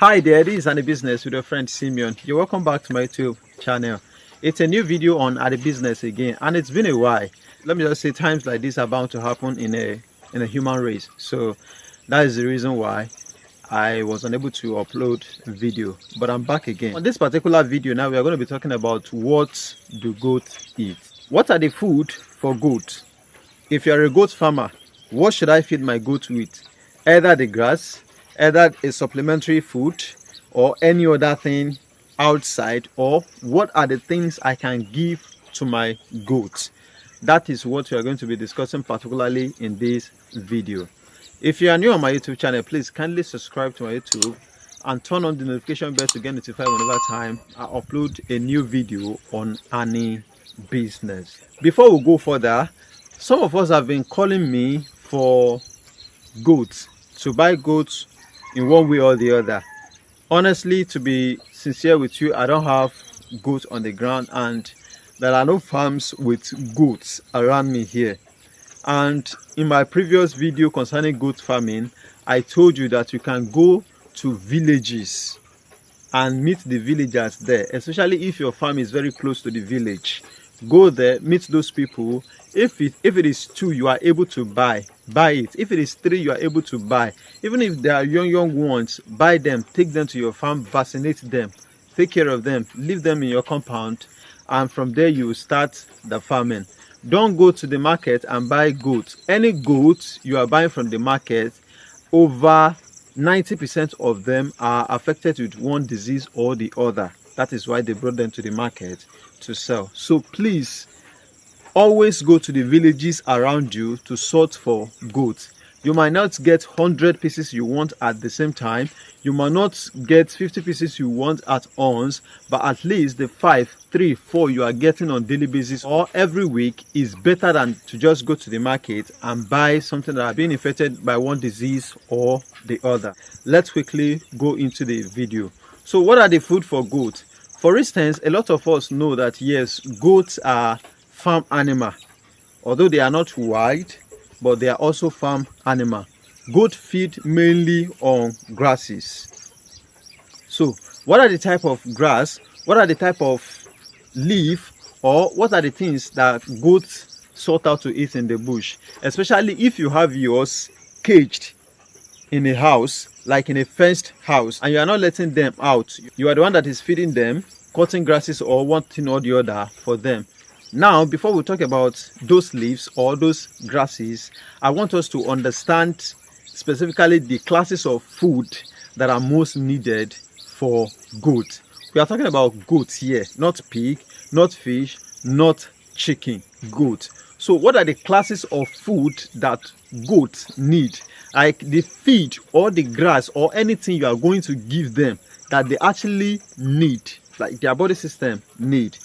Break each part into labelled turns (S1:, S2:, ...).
S1: Hi there, this is AniBusiness with your friend Simeon. You're welcome back to my YouTube channel. It's a new video on AniBusiness again, and it's been a while. Let me just say, times like this are bound to happen in a human race. So that is the reason why I was unable to upload video, but I'm back again. On this particular video now, we are going to be talking about what do goats eat. What are the food for goats? If you're a goat farmer, what should I feed my goat with? Either the grass, either a supplementary food, or any other thing outside, or what are the things I can give to my goats? That is what we are going to be discussing particularly in this video. If you are new on my YouTube channel, please kindly subscribe to my YouTube and turn on the notification bell to get notified whenever time I upload a new video on AniBusiness. Before we go further, some of us have been calling me for goats, to buy goats in one way or the other. Honestly, to be sincere with you, I don't have goats on the ground, and there are no farms with goats around me here. And in my previous video concerning goat farming, I told you that you can go to villages and meet the villagers there, especially if your farm is very close to the village. Go there, meet those people. If it is 2, you are able to buy it. If it is 3, you are able to buy. Even if they are young ones, buy them, take them to your farm, vaccinate them, take care of them, leave them in your compound, and from there you will start the farming. Don't go to the market and buy goats. Any goats you are buying from the market, over 90% of them are affected with one disease or the other. That is why they brought them to the market to sell. So please, always go to the villages around you to sort for goats. You might not get 100 pieces you want at the same time. You might not get 50 pieces you want at once, but at least the 5, 3, 4 you are getting on daily basis or every week is better than to just go to the market and buy something that are being infected by one disease or the other. Let's quickly go into the video. So what are the food for goats? For instance, a lot of us know that yes, goats are farm animal, although they are not wild, but they are also farm animal. Goat feed mainly on grasses. So what are the type of grass, what are the type of leaf, or what are the things that goats sort out to eat in the bush? Especially if you have yours caged in a house, like in a fenced house, and you are not letting them out. You are the one that is feeding them, cutting grasses or one thing or the other for them. Now, before we talk about those leaves or those grasses, I want us to understand specifically the classes of food that are most needed for goats. We are talking about goats here, not pig, not fish, not chicken, goat. So what are the classes of food that goats need? Like the feed or the grass or anything you are going to give them that they actually need, like their body system need.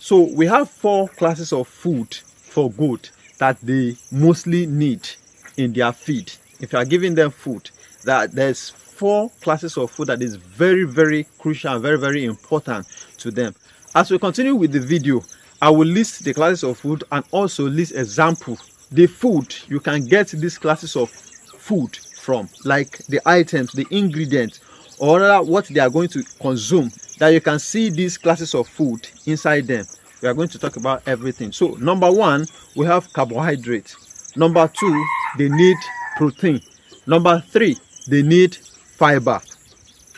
S1: So we have 4 classes of food for goat that they mostly need in their feed. If you are giving them food, that there's 4 classes of food that is very crucial and very important to them. As we continue with the video, I will list the classes of food and also list example the food you can get these classes of food from, like the items, the ingredients, or what they are going to consume, that you can see these classes of food inside them. We are going to talk about everything. So number 1, we have carbohydrate. Number 2, they need protein. Number 3, they need fiber.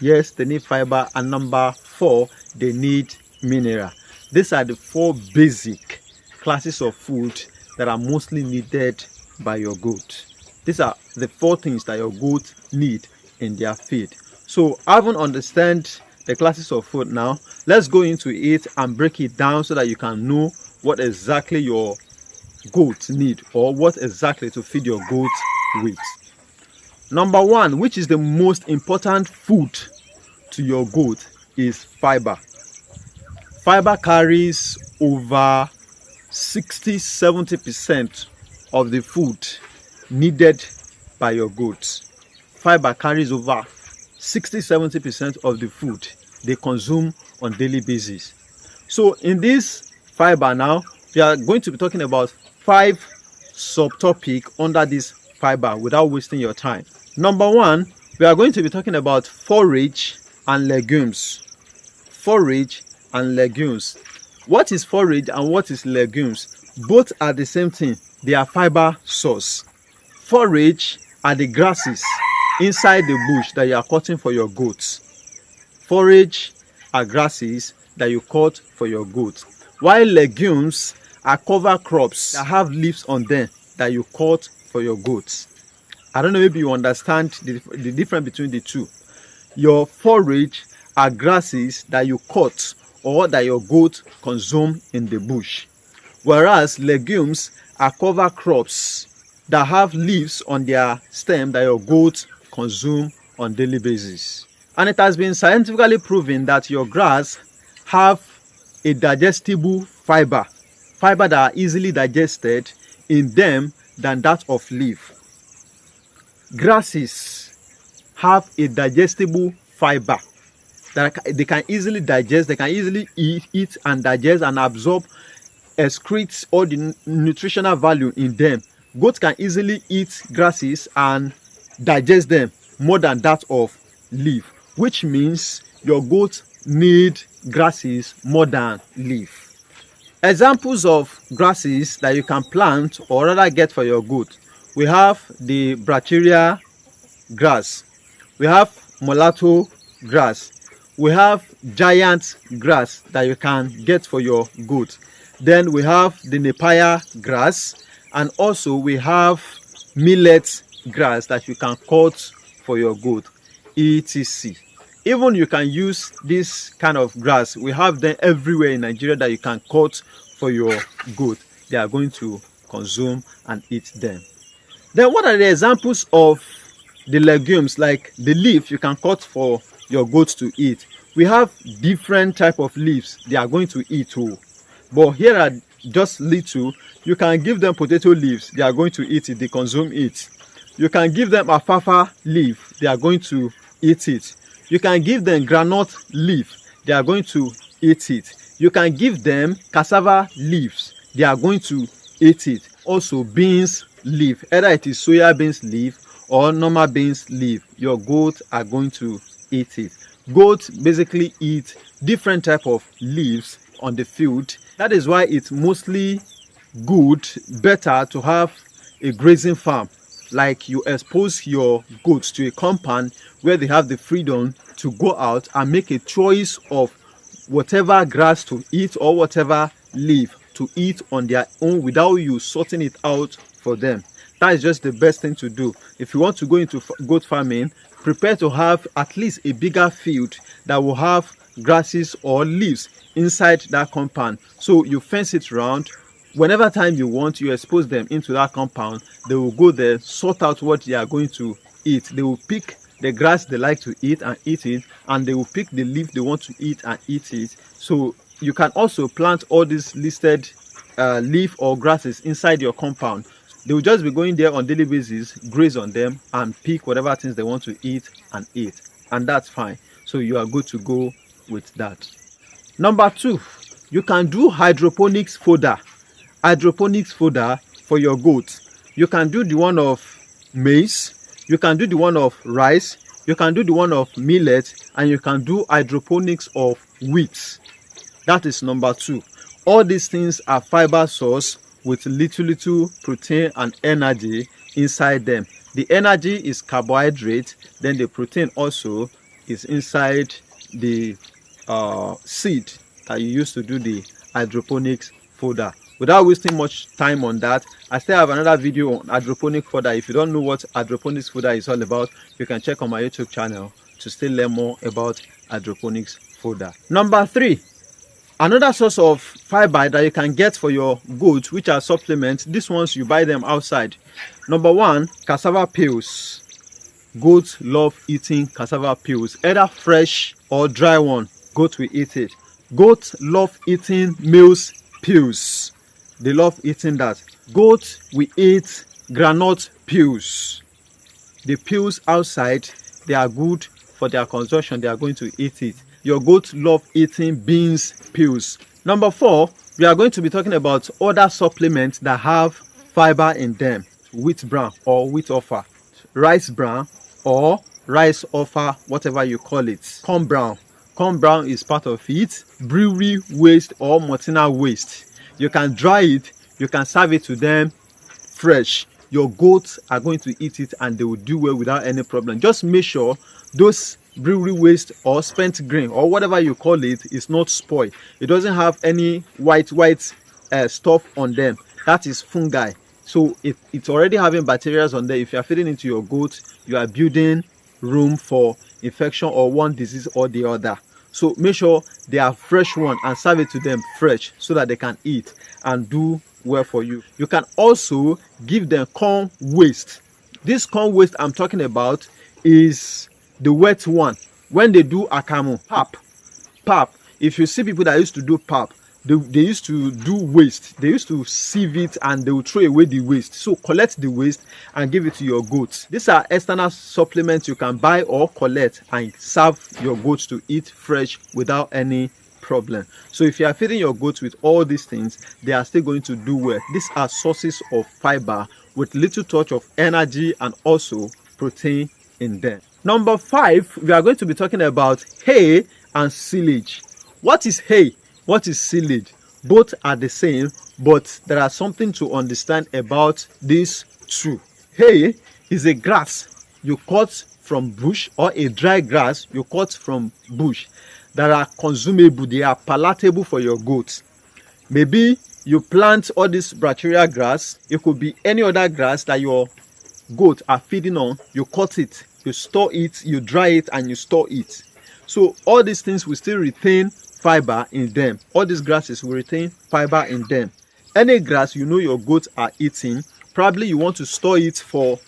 S1: Yes, they need fiber. And number 4, they need mineral. These are the 4 basic classes of food that are mostly needed by your goat. These are the 4 things that your goat need in their feed. So having understand the classes of food now, let's go into it and break it down so that you can know what exactly your goats need or what exactly to feed your goat with. Number 1, which is the most important food to your goat, is fiber. Fiber carries over 60-70% of the food needed by your goats. Fiber carries over 60-70% of the food they consume on daily basis. So in this fiber now, we are going to be talking about 5 subtopics under this fiber without wasting your time. Number 1, We are going to be talking about forage and legumes. Forage and legumes. What is forage and what is legumes? Both are the same thing. They are fiber source. Forage are the grasses inside the bush that you are cutting for your goats. Forage are grasses that you cut for your goats. While legumes are cover crops that have leaves on them that you cut for your goats. I don't know, maybe you understand the difference between the two. Your forage are grasses that you cut or that your goat consume in the bush. Whereas legumes are cover crops that have leaves on their stem that your goat consume on daily basis. And it has been scientifically proven that your grass have a digestible fiber that are easily digested in them than that of leaf. Grasses have a digestible fiber that they can easily digest, they can easily eat and digest and absorb, excrete all the nutritional value in them. Goats can easily eat grasses and digest them more than that of leaf, which means your goats need grasses more than leaf. Examples of grasses that you can plant or rather get for your goat. We have the brachiaria grass, we have mulatto grass, we have giant grass that you can get for your goat. Then we have the Napier grass, and also we have millet grass that you can cut for your goat, etc. Even you can use this kind of grass. We have them everywhere in Nigeria that you can cut for your goat. They are going to consume and eat them. Then what are the examples of the legumes? Like the leaf you can cut for your goats to eat. We have different type of leaves they are going to eat too. But here are just little. You can give them potato leaves, they are going to eat it, they consume it. You can give them alfalfa leaf, they are going to eat it. You can give them groundnut leaf, they are going to eat it. You can give them cassava leaves, they are going to eat it. Also beans leaf, either it is soya beans leaf or normal beans leaf, your goats are going to eat it. Goats basically eat different type of leaves on the field. That is why it's mostly good, better to have a grazing farm. Like you expose your goats to a compound where they have the freedom to go out and make a choice of whatever grass to eat or whatever leaf to eat on their own without you sorting it out for them. That is just the best thing to do. If you want to go into goat farming, prepare to have at least a bigger field that will have grasses or leaves inside that compound. So you fence it around. Whenever time you want, you expose them into that compound. They will go there, sort out what they are going to eat. They will pick the grass they like to eat and eat it, and they will pick the leaf they want to eat and eat it. So you can also plant all these listed leaf or grasses inside your compound. They will just be going there on daily basis, graze on them and pick whatever things they want to eat and eat, and that's fine. So you are good to go with that. Number 2, you can do hydroponics fodder. Hydroponics fodder for your goats. You can do the one of maize, you can do the one of rice, you can do the one of millet, and you can do hydroponics of wheat. That is number 2. All these things are fiber source with little protein and energy inside them. The energy is carbohydrate, then the protein also is inside the seed that you use to do the hydroponics fodder. Without wasting much time on that, I still have another video on hydroponic fodder. If you don't know what hydroponics fodder is all about, you can check on my YouTube channel to still learn more about hydroponics fodder. Number 3, another source of fiber that you can get for your goats, which are supplements. These ones you buy them outside. Number 1, cassava peels. Goats love eating cassava peels, either fresh or dry one. Goats will eat it. Goats love eating maize peels. They love eating that. Goats will eat groundnut peels. The peels outside, they are good for their consumption. They are going to eat it. Your goats love eating beans peels. Number 4, we are going to be talking about other supplements that have fiber in them. Wheat bran or wheat offer, rice bran or rice offer, whatever you call it. Corn brown. Corn brown is part of it. Brewery waste or maltina waste. You can dry it, you can serve it to them fresh. Your goats are going to eat it and they will do well without any problem. Just make sure those brewery waste or spent grain or whatever you call it is not spoiled. It doesn't have any white stuff on them. That is fungi. So it's already having bacteria on there. If you are feeding into your goats, you are building room for infection or one disease or the other. So make sure they are fresh one and serve it to them fresh so that they can eat and do well for you. You can also give them corn waste. This corn waste I'm talking about is the wet one. When they do akamu, pap. If you see people that used to do pap, they used to do waste. They used to sieve it and they will throw away the waste. So collect the waste and give it to your goats. These are external supplements you can buy or collect and serve your goats to eat fresh without any problem. So if you are feeding your goats with all these things, they are still going to do well. These are sources of fiber with little touch of energy and also protein in them. Number 5, we are going to be talking about hay and silage. What is hay? What is silage? Both are the same, but there are something to understand about these two. Hay is a grass you cut from bush, or a dry grass you cut from bush that are consumable. They are palatable for your goats. Maybe you plant all this bacteria grass. It could be any other grass that your goats are feeding on. You cut it, you store it, you dry it, and you store it. So all these things will still retain fiber in them. All these grasses will retain fiber in them. Any grass you know your goats are eating, probably you want to store it for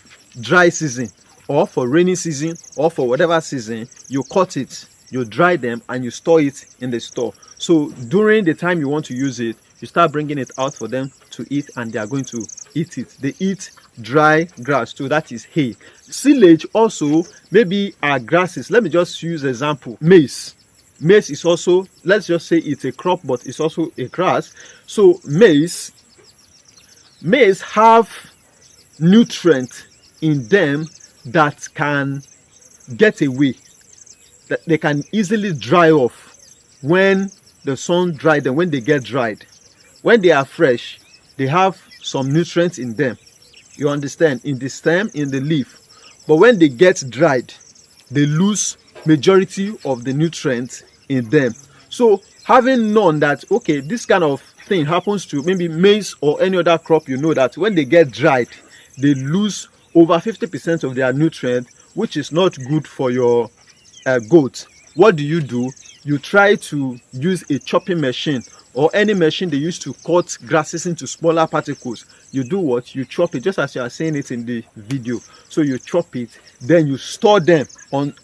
S1: dry season or for rainy season or for whatever season. You cut it, you dry them, and you store it in the store. So during the time you want to use it, you start bringing it out for them to eat, and they are going to eat it. They eat dry grass too. That is hay. Silage also maybe are grasses. Let me just use example. Maize. Maize is also, let's just say it's a crop, but it's also a grass. So maize have nutrients in them that can get away, that they can easily dry off when the sun dried them. When they get dried, when they are fresh, they have some nutrients in them, you understand, in the stem, in the leaf. But when they get dried, they lose majority of the nutrients in them. So having known that, okay, this kind of thing happens to maybe maize or any other crop, you know that when they get dried, they lose over 50% of their nutrients, which is not good for your goats. What do? You try to use a chopping machine or any machine they use to cut grasses into smaller particles. You do what? You chop it, just as you are saying it in the video. So you chop it, then you store them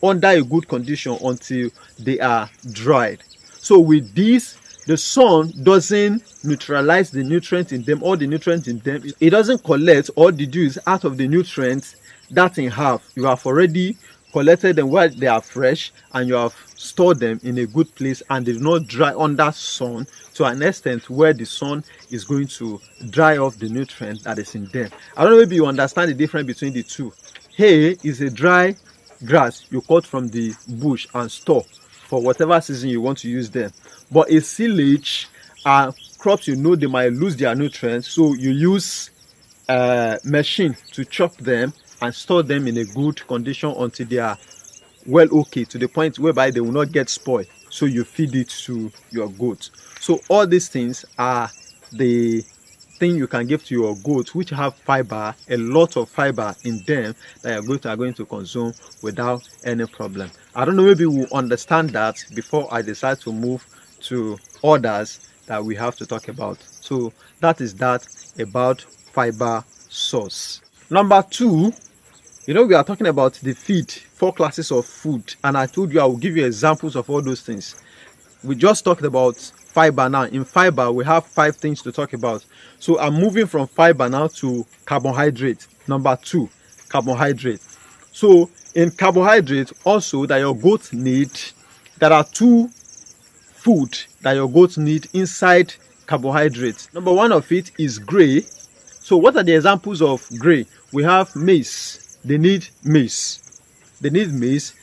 S1: under a good condition until they are dried. So with this, the sun doesn't neutralize the nutrients in them, all the nutrients in them. It doesn't collect or deduce out of the nutrients that in have. You have already collected them while they are fresh, and you have stored them in a good place, and they do not dry under sun to an extent where the sun is going to dry off the nutrient that is in them. I don't know, maybe you understand the difference between the two. Hay is a dry grass you cut from the bush and store for whatever season you want to use them. But a silage are crops you know they might lose their nutrients, so you use a machine to chop them and store them in a good condition until they are well okay, to the point whereby they will not get spoiled. So you feed it to your goats. So all these things are the thing you can give to your goats, which have fiber, a lot of fiber in them that your goats are going to consume without any problem. I don't know, maybe we'll understand that before I decide to move to others that we have to talk about. So that is that about fiber source. Number 2, you know, we are talking about the feed, 4 classes of food, and I told you I will give you examples of all those things. We just talked about fiber. Now in fiber we have 5 things to talk about. So I'm moving from fiber now to carbohydrate. Number 2, carbohydrate. So in carbohydrate also that your goats need, there are 2 food that your goats need inside carbohydrates. Number 1 of it is gray. So what are the examples of gray? We have maize. They need maize. they need maize,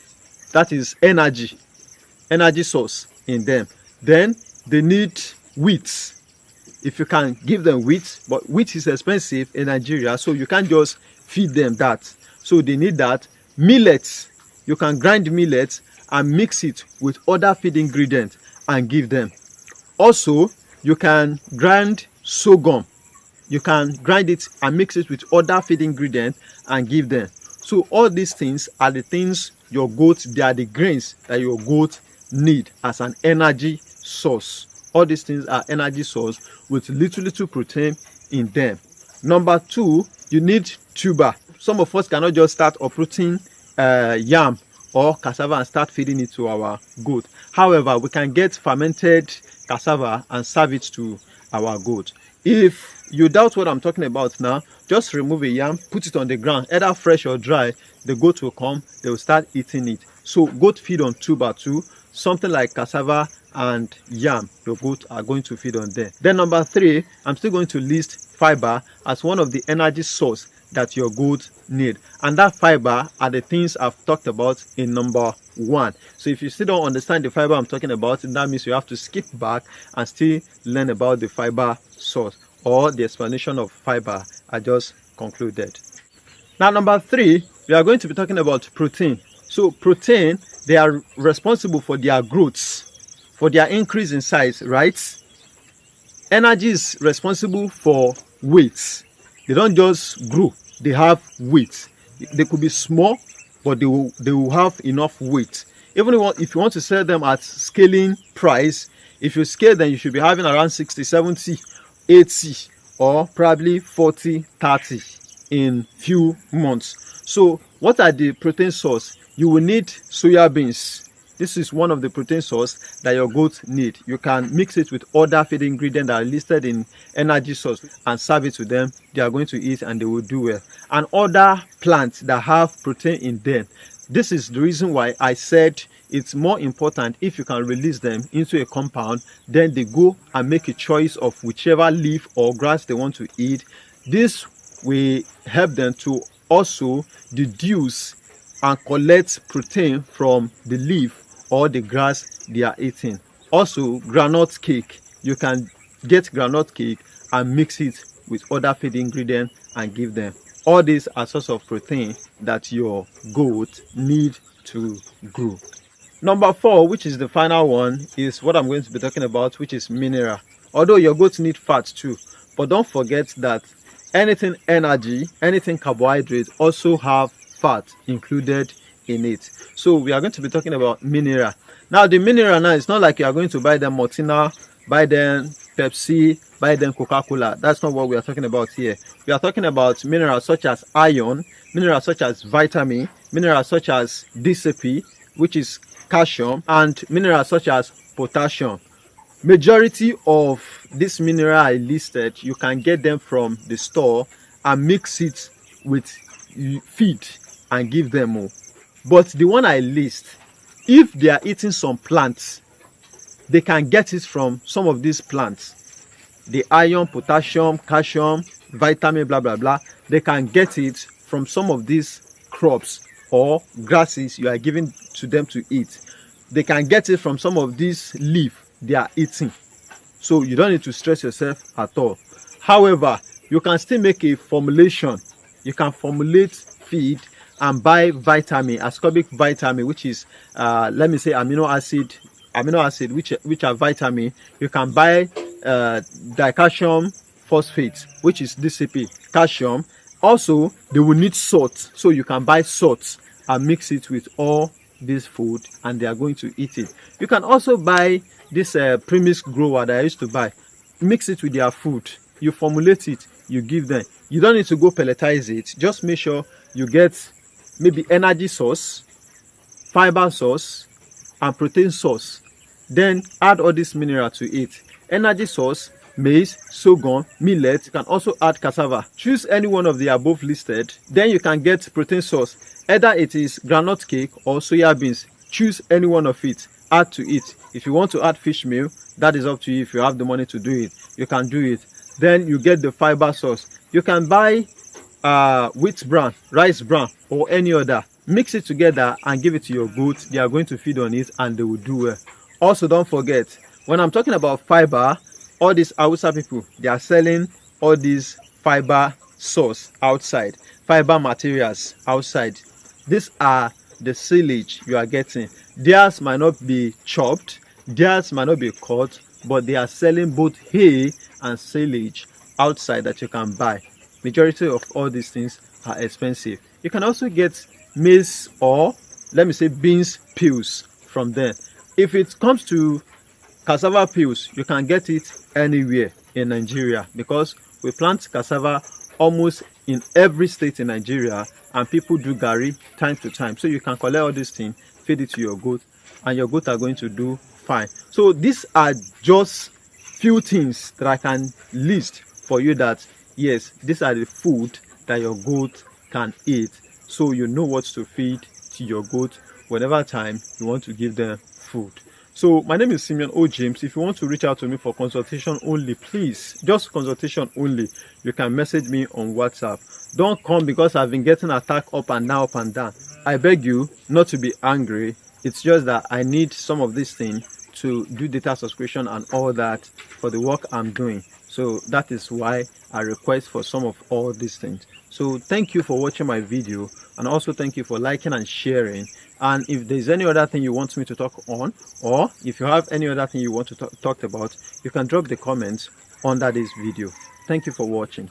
S1: that is energy source in them. Then they need wheat. If you can give them wheat, but wheat is expensive in Nigeria, so you can't just feed them that. So they need that. Millets, you can grind millets and mix it with other feed ingredients and give them. Also, you can grind sorghum. You can grind it and mix it with other feed ingredients and give them. So all these things are the things your goat, they are the grains that your goat need as an energy source. All these things are energy source with little protein in them. Number 2, you need tuber. Some of us cannot just start uprooting yam or cassava and start feeding it to our goat. However, we can get fermented cassava and serve it to our goat. If you doubt what I'm talking about now, just remove a yam, put it on the ground, either fresh or dry. The goat will come, they will start eating it. So goat feed on tuber too. Something like cassava and yam, your goat are going to feed on there. Then number 3, I'm still going to list fiber as one of the energy source that your goat need, and that fiber are the things I've talked about in number 1. So if you still don't understand the fiber I'm talking about, that means you have to skip back and still learn about the fiber source or the explanation of fiber I just concluded. Now number 3, we are going to be talking about protein. So protein, they are responsible for their growth, for their increase in size, right? Energy is responsible for weight. They don't just grow, they have weight. They could be small, but they will have enough weight. Even if you want to sell them at scaling price, if you scale them, you should be having around 60, 70, 80, or probably 40, 30 in few months. So what are the protein source? You will need soya beans. This is one of the protein source that your goats need. You can mix it with other feed ingredients that are listed in energy source and serve it to them. They are going to eat and they will do well. And other plants that have protein in them. This is the reason why I said it's more important if you can release them into a compound, then they go and make a choice of whichever leaf or grass they want to eat. This will help them to also deduce and collect protein from the leaf or the grass they are eating. Also, groundnut cake. You can get groundnut cake and mix it with other feed ingredients and give them. All these are sources of protein that your goat need to grow. Number 4, which is the final one, is what I'm going to be talking about, which is mineral. Although your goats need fat too, but don't forget that anything energy, anything carbohydrate also have fat included in it. So we are going to be talking about mineral. Now the mineral now, it's not like you are going to buy them Martina, buy them Pepsi, buy them Coca-Cola. That's not what we are talking about here. We are talking about minerals such as iron, minerals such as vitamin, minerals such as DCP, which is calcium, and minerals such as potassium. Majority of this mineral I listed, you can get them from the store and mix it with feed and give them more. But the one I list, if they are eating some plants, they can get it from some of these plants. The iron, potassium, calcium, vitamin, blah, blah, blah. They can get it from some of these crops or grasses you are giving to them to eat. They can get it from some of these leaves they are eating. So you don't need to stress yourself at all. However, you can still make a formulation. You can formulate feed and buy vitamin, ascorbic vitamin, which is let me say amino acid, which are vitamin. You can buy dicalcium phosphate, which is DCP, calcium. Also, they will need salt, so you can buy salt and mix it with all this food and they are going to eat it. You can also buy this premise grower that I used to buy, mix it with their food. You formulate it, you give them. You don't need to go pelletize it. Just make sure you get maybe energy source, fiber source, and protein source. Then add all this mineral to it. Energy source, maize, sorghum, millet. You can also add cassava. Choose any one of the above listed. Then you can get protein source. Either it is groundnut cake or soya beans. Choose any one of it. Add to it. If you want to add fish meal, that is up to you. If you have the money to do it, you can do it. Then you get the fiber source. You can buy wheat bran, rice bran, or any other. Mix it together and give it to your goats. They are going to feed on it and they will do well. Also, don't forget, when I'm talking about fiber, all these Hausa people, they are selling all these fiber source outside, fiber materials outside. These are the silage you are getting. Theirs might not be chopped, theirs might not be cut, but they are selling both hay and silage outside that you can buy. Majority of all these things are expensive. You can also get maize, or let me say beans peels from them. If it comes to cassava peels, you can get it anywhere in Nigeria, because we plant cassava almost in every state in Nigeria, and people do garri time to time. So you can collect all these things, feed it to your goat, and your goat are going to do fine. So these are just few things that I can list for you, that yes, these are the food that your goat can eat, so you know what to feed to your goat whenever time you want to give them food. So my name is Simeon O. James. If you want to reach out to me for consultation only, please, just consultation only, you can message me on WhatsApp. Don't come because I've been getting attacked up and down, up and down. I beg you not to be angry. It's just that I need some of these things to do data subscription and all that for the work I'm doing. So that is why I request for some of all these things. So thank you for watching my video, and also thank you for liking and sharing. And if there's any other thing you want me to talk on, or if you have any other thing you want to talk about, you can drop the comments under this video. Thank you for watching.